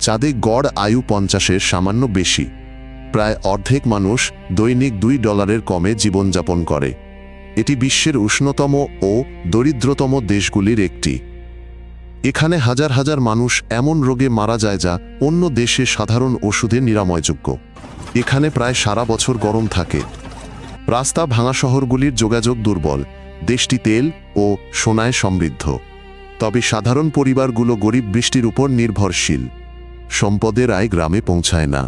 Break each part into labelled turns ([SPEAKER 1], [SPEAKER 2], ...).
[SPEAKER 1] চাঁদে গড় আয়ু 50-এর সামান্য বেশি। প্রায় অর্ধেক মানুষ দৈনিক $2 কমে জীবনযাপন করে। এটি বিশ্বের উষ্ণতম ও দরিদ্রতম দেশগুলির একটি। এখানে হাজার হাজার মানুষ এমন রোগে মারা যায় যা অন্য দেশে সাধারণ ওষুধে নিরাময়যোগ্য। এখানে প্রায় সারা বছর গরম থাকে। রাস্তা ভাঙা, শহরগুলির যোগাযোগ দুর্বল। দেশটি তেল ও সোনায় সমৃদ্ধ, তবে সাধারণ পরিবারগুলো গরিব বৃষ্টির উপর নির্ভরশীল। সম্পদের আয় গ্রামে পৌঁছায় না।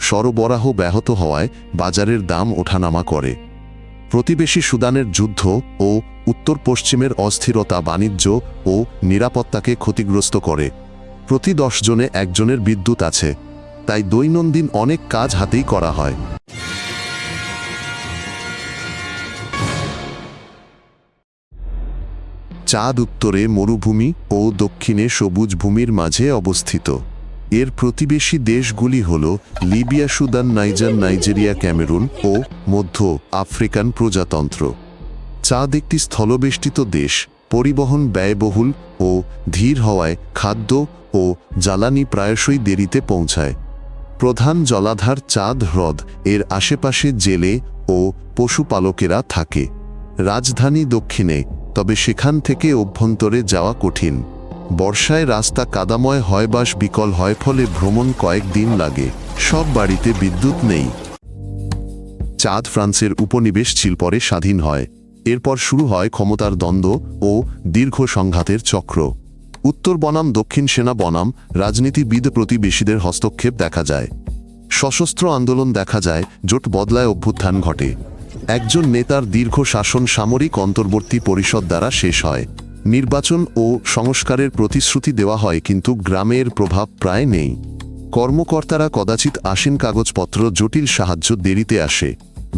[SPEAKER 1] সরবরাহ ব্যাহত হওয়ায় বাজারের দাম ওঠানামা করে। প্রতিবেশী সুদানের যুদ্ধ ও উত্তর পশ্চিমের অস্থিরতা বাণিজ্য ও নিরাপত্তাকে ক্ষতিগ্রস্ত করে। প্রতি 10 জনে একজনের বিদ্যুৎ আছে, তাই দৈনন্দিন অনেক কাজ হাতেই করা হয়। চাঁদ উত্তরে মরুভূমি ও দক্ষিণে সবুজ ভূমির মাঝে অবস্থিত। এর প্রতিবেশী দেশগুলি হল Libya, Sudan, Niger, Nigeria, Cameroon ও মধ্য আফ্রিকান প্রজাতন্ত্র। চাঁদ একটি স্থলবেষ্টিত দেশ। পরিবহন ব্যয়বহুল ও ধীর হওয়ায় খাদ্য ও জ্বালানি প্রায়শই দেরিতে পৌঁছায়। প্রধান জলাধার চাঁদ হ্রদ। এর আশেপাশে জেলে ও পশুপালকেরা থাকে। রাজধানী দক্ষিণে, তবে সেখান থেকে অভ্যন্তরে যাওয়া কঠিন। বর্ষায় রাস্তা কাদাময় হয়, বাস বিকল হয়, ফলে ভ্রমণ কয়েকদিন লাগে। সব বাড়িতে বিদ্যুৎ নেই। চাঁদ ফ্রান্সের উপনিবেশ ছিল, পরে স্বাধীন হয়। এরপর শুরু হয় ক্ষমতার দ্বন্দ্ব ও দীর্ঘ সংঘাতের চক্র। উত্তর বনাম দক্ষিণ সেনা বনাম রাজনীতিবিদ প্রতিবেশীদের হস্তক্ষেপ দেখা যায়। সশস্ত্র আন্দোলন দেখা যায়। জোট বদলায়, অভ্যুত্থান ঘটে। একজন নেতার দীর্ঘ শাসন সামরিক অন্তর্বর্তী পরিষদ দ্বারা শেষ হয়। নির্বাচন ও সংস্কারের প্রতিশ্রুতি দেওয়া হয়, কিন্তু গ্রামের প্রভাব প্রায় নেই। কর্মকর্তারা কদাচিৎ আসেন, কাগজপত্র জটিল, সাহায্য দেরিতে আসে।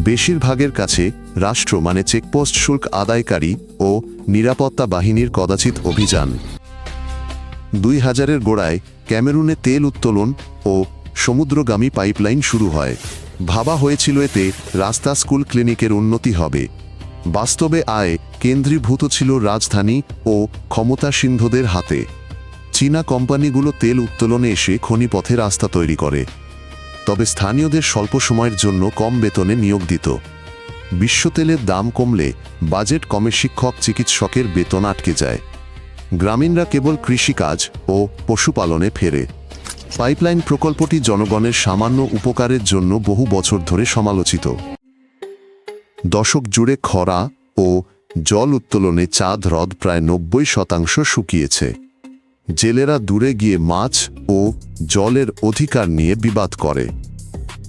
[SPEAKER 1] বেশিরভাগের কাছে রাষ্ট্র মানে চেকপোস্ট, শুল্ক আদায়কারী ও নিরাপত্তা বাহিনীর কদাচিৎ অভিযান। 2000-এর গোড়ায় ক্যামেরুনে তেল উত্তোলন ও সমুদ্রগামী পাইপলাইন শুরু হয়। ভাবা হয়েছিল এতে রাস্তা, স্কুল, ক্লিনিকের উন্নতি হবে। বাস্তবে আয় কেন্দ্রীভূত ছিল রাজধানী ও ক্ষমতাসীনদের হাতে। চীনা কোম্পানিগুলো তেল উত্তোলনে এসে খনিপথে রাস্তা তৈরি করে, তবে স্থানীয়দের স্বল্প সময়ের জন্য কম বেতনে নিয়োগ দিত। বিশ্ব তেলের দাম কমলে বাজেট কমে, শিক্ষক, চিকিৎসকের বেতন আটকে যায়। গ্রামীণরা কেবল কৃষিকাজ ও পশুপালনে ফেরে। পাইপলাইন প্রকল্পটি জনগণের সামান্য উপকারের জন্য বহু বছর ধরে সমালোচিত। দশক জুড়ে খরা ও জল উত্তোলনে চাঁদ হ্রদ প্রায় 90% শুকিয়েছে। জেলেরা দূরে গিয়ে মাছ ও জলের অধিকার নিয়ে বিবাদ করে।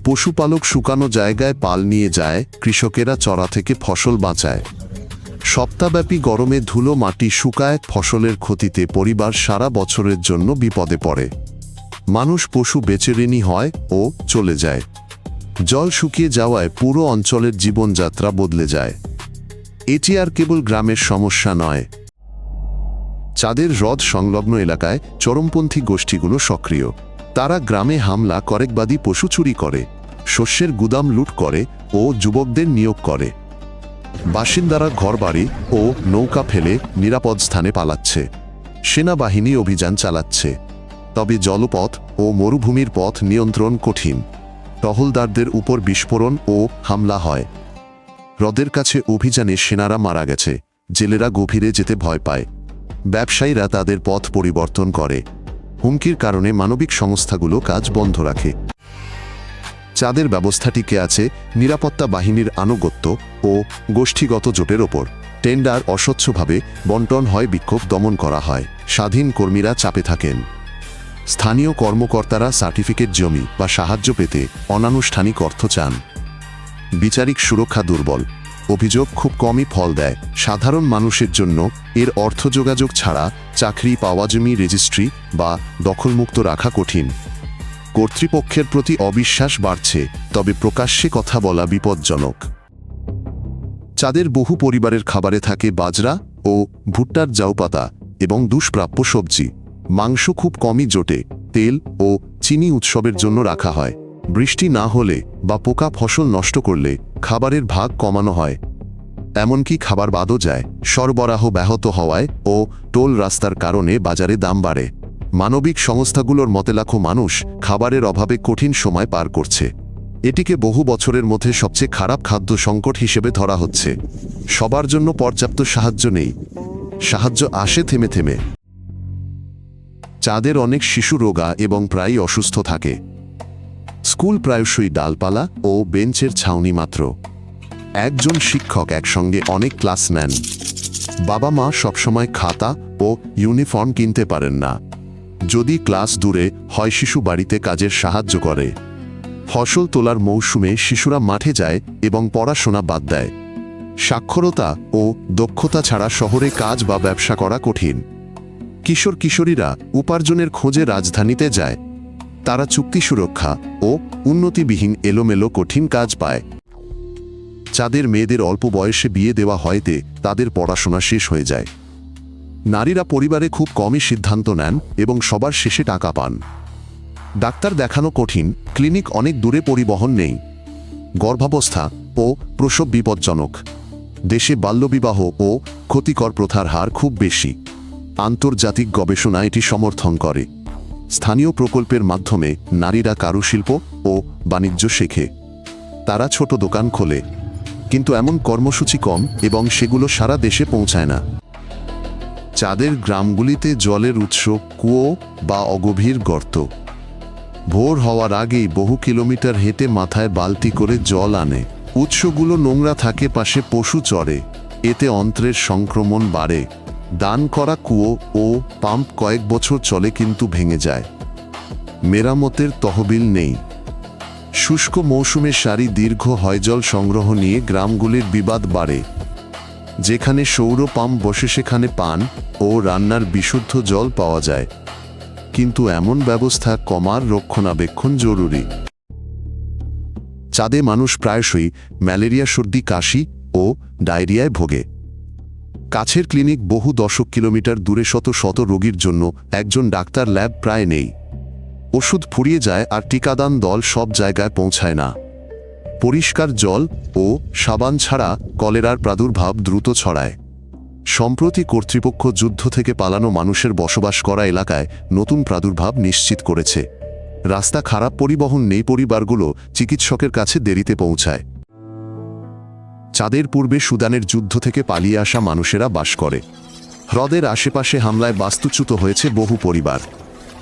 [SPEAKER 1] পশুপালক শুকানো জায়গায় পাল নিয়ে যায়, কৃষকেরা চড়া থেকে ফসল বাঁচায়। সপ্তাহব্যাপী গরমে ধুলো মাটি শুকায়, ফসলের ক্ষতিতে পরিবার সারা বছরের জন্য বিপদে পড়ে। মানুষ পশু বেচেরেনি হয় ও চলে যায়। জল শুকিয়ে যাওয়ায় পুরো অঞ্চলের জীবনযাত্রা বদলে যায়। এটি আর কেবল গ্রামের সমস্যা নয়। চাঁদের হ্রদ সংলগ্ন এলাকায় চরমপন্থী গোষ্ঠীগুলো সক্রিয়। তারা গ্রামে হামলা করে, বাদী পশু চুরি করে, শস্যের গুদাম লুট করে ও যুবকদের নিয়োগ করে। বাসিন্দারা ঘরবাড়ি ও নৌকা ফেলে নিরাপদ স্থানে পালাচ্ছে। সেনাবাহিনী অভিযান চালাচ্ছে, তবে জলপথ ও মরুভূমির পথ নিয়ন্ত্রণ কঠিন। টহলদারদের উপর বিস্ফোরণ ও হামলা হয়। হ্রদের কাছে অভিযানে সেনারা মারা গেছে। জেলেরা গভীরে যেতে ভয় পায়। ব্যবসায়ীরা তাদের পথ পরিবর্তন করে। হুমকির কারণে মানবিক সংস্থাগুলো কাজ বন্ধ রাখে। চাঁদের ব্যবস্থা টিকে আছে নিরাপত্তা বাহিনীর আনুগত্য ও গোষ্ঠীগত জোটের ওপর। টেন্ডার অস্বচ্ছভাবে বন্টন হয়, বিক্ষোভ দমন করা হয়, স্বাধীন কর্মীরা চাপে থাকেন। স্থানীয় কর্মকর্তারা সার্টিফিকেট, জমি বা সাহায্য পেতে অনানুষ্ঠানিক অর্থ চান। বিচারিক সুরক্ষা দুর্বল। অভিযোগ খুব কমই ফল দেয়। সাধারণ মানুষের জন্য এর অর্থ যোগাযোগ ছাড়া চাকরি পাওয়া, জমি রেজিস্ট্রি বা দখলমুক্ত রাখা কঠিন। কর্তৃপক্ষের প্রতি অবিশ্বাস বাড়ছে, তবে প্রকাশ্যে কথা বলা বিপজ্জনক। চাঁদের বহু পরিবারের খাবারে থাকে বাজরা ও ভুট্টার জাউপাতা এবং দুষ্প্রাপ্য সবজি। মাংস খুব কমই জোটে। তেল ও চিনি উৎসবের জন্য রাখা হয়। বৃষ্টি না হলে বা পোকা ফসল নষ্ট করলে খাবারের ভাগ কমানো হয়। এমনকি খাবার বাদও যায়। সরবরাহ ব্যাহত হওয়ায় ও টোল রাস্তার কারণে বাজারে দাম বাড়ে। মানবিক সংস্থাগুলোর মতে লাখো মানুষ খাবারের অভাবে কঠিন সময় পার করছে। এটিকে বহু বছরের মধ্যে সবচেয়ে খারাপ খাদ্য সংকট হিসেবে ধরা হচ্ছে। সবার জন্য পর্যাপ্ত সাহায্য নেই, সাহায্য আসে থেমে থেমে। চাঁদের অনেক শিশু রোগা এবং প্রায়ই অসুস্থ থাকে। স্কুল প্রায়শই ডালপালা ও বেঞ্চের ছাউনি মাত্র। একজন শিক্ষক একসঙ্গে অনেক ক্লাস নেন। বাবা মা সবসময় খাতা ও ইউনিফর্ম কিনতে পারেন না। যদি ক্লাস দূরে হয়, শিশু বাড়িতে কাজের সাহায্য করে। ফসল তোলার মৌসুমে শিশুরা মাঠে যায় এবং পড়াশোনা বাদ দেয়। সাক্ষরতা ও দক্ষতা ছাড়া শহরে কাজ বা ব্যবসা করা কঠিন। কিশোর কিশোরীরা উপার্জনের খোঁজে রাজধানীতে যায়। তারা চুক্তি সুরক্ষা ও উন্নতিবিহীন এলোমেলো কঠিন কাজ পায়। চাঁদের মেয়েদের অল্প বয়সে বিয়ে দেওয়া হয়তে তাদের পড়াশোনা শেষ হয়ে যায়। নারীরা পরিবারে খুব কমই সিদ্ধান্ত নেন এবং সবার শেষে টাকা পান। ডাক্তার দেখানো কঠিন, ক্লিনিক অনেক দূরে, পরিবহন নেই। গর্ভাবস্থা ও প্রসব বিপজ্জনক। দেশে বাল্যবিবাহ ও ক্ষতিকর প্রথার হার খুব বেশি। আন্তর্জাতিক গবেষণা এটি সমর্থন করে। স্থানীয় প্রকল্পের মাধ্যমে নারীরা কারুশিল্প ও বাণিজ্য শেখে। তারা ছোট দোকান খোলে, কিন্তু এমন কর্মসূচি কম এবং সেগুলো সারা দেশে পৌঁছায় না। চাঁদের গ্রামগুলিতে জলের উৎস কুয়ো বা অগভীর গর্ত। ভোর হওয়ার আগেই বহু কিলোমিটার হেঁটে মাথায় বালতি করে জল আনে। উৎসগুলো নোংরা থাকে, পাশে পশু চড়ে, এতে অন্ত্রের সংক্রমণ বাড়ে। দান করা কুয়ো ও পাম্প কয়েক বছর চলে কিন্তু ভেঙে যায়। মেরামতের তহবিল নেই। শুষ্ক মৌসুমে সারি দীর্ঘ হয়। জল সংগ্রহ নিয়ে গ্রামগুলির বিবাদ বাড়ে। যেখানে সৌর পাম্প বসে সেখানে পান ও রান্নার বিশুদ্ধ জল পাওয়া যায়, কিন্তু এমন ব্যবস্থা কমার রক্ষণাবেক্ষণ জরুরি। চাঁদে মানুষ প্রায়শই ম্যালেরিয়া, সর্দি, কাশি ও ডায়রিয়ায় ভোগে। কাছের ক্লিনিক বহু দশক কিলোমিটার দূরে। শত শত রোগীর জন্য একজন ডাক্তার, ল্যাব প্রায় নেই। ওষুধ ফুরিয়ে যায় আর টিকাদান দল সব জায়গায় পৌঁছায় না। পরিষ্কার জল ও সাবান ছাড়া কলেরার প্রাদুর্ভাব দ্রুত ছড়ায়। সম্প্রতি কর্তৃপক্ষ যুদ্ধ থেকে পালানো মানুষের বসবাস করা এলাকায় নতুন প্রাদুর্ভাব নিশ্চিত করেছে। রাস্তা খারাপ, পরিবহন নেই, পরিবারগুলো চিকিৎসকের কাছে দেরিতে পৌঁছায়। চাঁদের পূর্বে সুদানের যুদ্ধ থেকে পালিয়ে আসা মানুষেরা বাস করে। হ্রদের আশেপাশে হামলায় বাস্তুচ্যুত হয়েছে বহু পরিবার।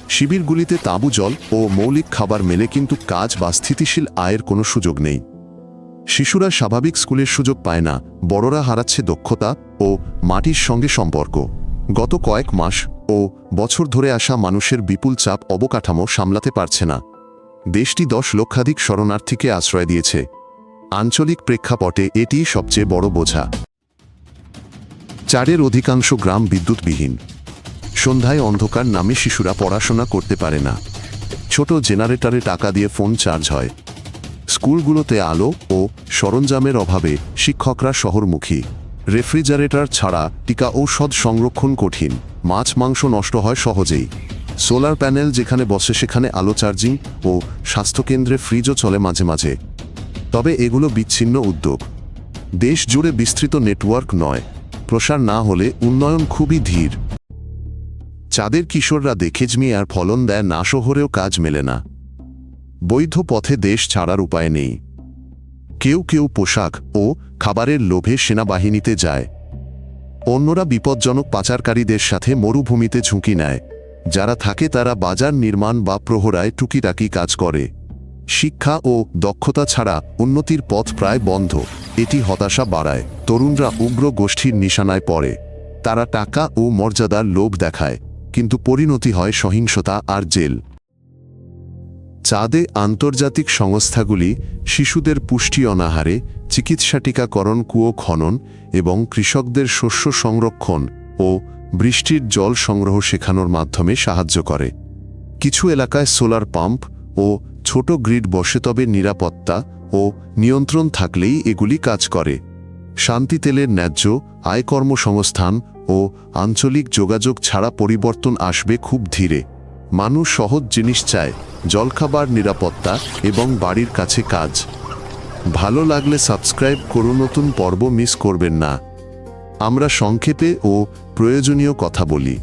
[SPEAKER 1] শিবিরগুলিতে তাঁবু, জল ও মৌলিক খাবার মেলে, কিন্তু কাজ বা স্থিতিশীল আয়ের কোনো সুযোগ নেই। শিশুরা স্বাভাবিক স্কুলের সুযোগ পায় না। বড়রা হারাচ্ছে দক্ষতা ও মাটির সঙ্গে সম্পর্ক। গত কয়েক মাস ও বছর ধরে আসা মানুষের বিপুল চাপ অবকাঠামো সামলাতে পারছে না। দেশটি 10 লক্ষাধিক শরণার্থীকে আশ্রয় দিয়েছে। আঞ্চলিক প্রেক্ষাপটে এটিই সবচেয়ে বড় বোঝা। চাঁদের অধিকাংশ গ্রাম বিদ্যুৎবিহীন। সন্ধ্যায় অন্ধকার নামে শিশুরা পড়াশোনা করতে পারে না। ছোট জেনারেটরে টাকা দিয়ে ফোন চার্জ হয়। স্কুলগুলোতে আলো ও সরঞ্জামের অভাবে শিক্ষকরা শহরমুখী। রেফ্রিজারেটর ছাড়া টিকা ঔষধ সংরক্ষণ কঠিন। মাছ মাংস নষ্ট হয় সহজেই। সোলার প্যানেল যেখানে বসে সেখানে আলো, চার্জিং ও স্বাস্থ্যকেন্দ্রে ফ্রিজও চলে মাঝে মাঝে। তবে এগুলো বিচ্ছিন্ন উদ্যোগ। দেশ জুড়ে বিস্তৃত নেটওয়ার্ক নয়। প্রসার না হলে উন্নয়ন খুবই ধীর। চাঁদের কিশোররা দেখে জমিয়ে আর ফলন দেয় না, শহরেও কাজ মেলে না। বৈধ পথে দেশ ছাড়ার উপায় নেই। কেউ কেউ পোশাক ও খাবারের লোভে সেনাবাহিনীতে যায়। অন্যরা বিপজ্জনক পাচারকারীদের সাথে মরুভূমিতে ঝুঁকি নেয়। যারা থাকে তারা বাজার নির্মাণ বা প্রহরায় টুকিটাকি কাজ করে। শিক্ষা ও দক্ষতা ছাড়া উন্নতির পথ প্রায় বন্ধ। এটি হতাশা বাড়ায়। তরুণরা উগ্র গোষ্ঠীর নিশানায় পড়ে। তারা টাকা ও মর্যাদার লোভ দেখায়, কিন্তু পরিণতি হয় সহিংসতা আর জেল। চাঁদে আন্তর্জাতিক সংস্থাগুলি শিশুদের পুষ্টি, অনাহারে চিকিৎসা, টিকাকরণ, কুয়ো খনন এবং কৃষকদের শস্য সংরক্ষণ ও বৃষ্টির জল সংগ্রহ শেখানোর মাধ্যমে সাহায্য করে। কিছু এলাকায় সোলার পাম্প ও ছোট গ্রিড বসে, তবে নিরাপত্তা ও নিয়ন্ত্রণ থাকলেই এগুলি কাজ করে। শান্তি তেলের ন্যায্য আয়, কর্মসংস্থান ও আঞ্চলিক যোগাযোগ ছাড়া পরিবর্তন আসবে খুব ধীরে। মানুষ সহজ জিনিস চায়, জলখাবার, নিরাপত্তা এবং বাড়ির কাছে কাজ। ভালো লাগলে সাবস্ক্রাইব করুন, নতুন পর্ব মিস করবেন না। আমরা সংক্ষেপে ও প্রয়োজনীয় কথা বলি।